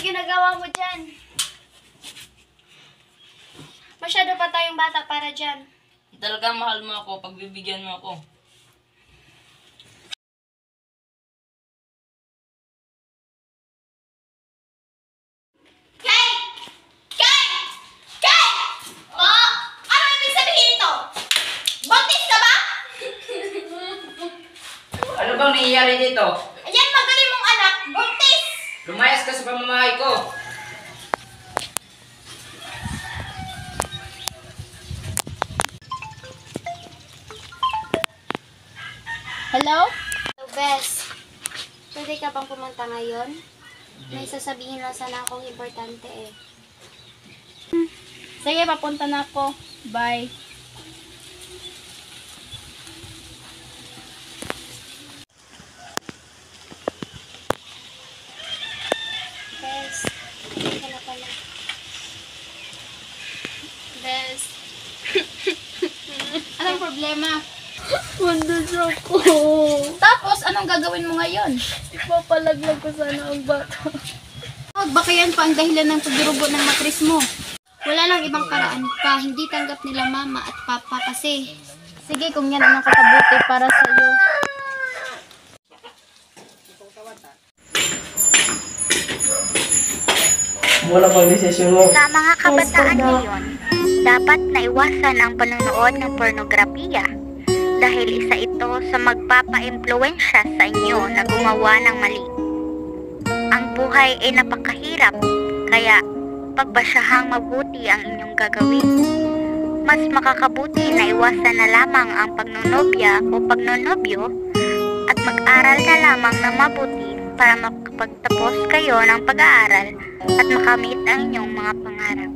ginagawa mo dyan? Masyado pa tayong bata para dyan. Talaga mahal mo ako, pagbibigyan mo ako. Ano bang nangyayari dito? Ayan, magaling mong anak, buntis! Lumayas ka sa pamamahay ko. Hello? Hello, Bes. Pwede ka bang pumunta ngayon? May sasabihin lang sana akong importante eh. Sige, papunta na ako. Bye. Bes, hindi ka na pala. Bes. Anong problema? Buntis ako. Tapos, anong gagawin mo ngayon? Ipapalaglag ko sana ang bata. Baka yan pa ang dahilan ng pagdurugo ng matris mo. Wala lang ibang paraan pa. Hindi tanggap nila mama at papa kasi. Sige, kung yan ang kakabuti para sa'yo. Wala pang desisyon mo. Sa mga kabataan ngayon, dapat naiwasan ang panonood ng pornografiya dahil isa ito sa magpapa-impluwensya sa inyo na gumawa ng mali. Ang buhay ay napakahirap, kaya pagbasyahang mabuti ang inyong gagawin. Mas makakabuti na iwasan na lamang ang pagnonobya o pagnonobyo at mag-aral na lamang ng mabuti para makapagtapos kayo ng pag-aaral at makamit ang inyong mga pangarap.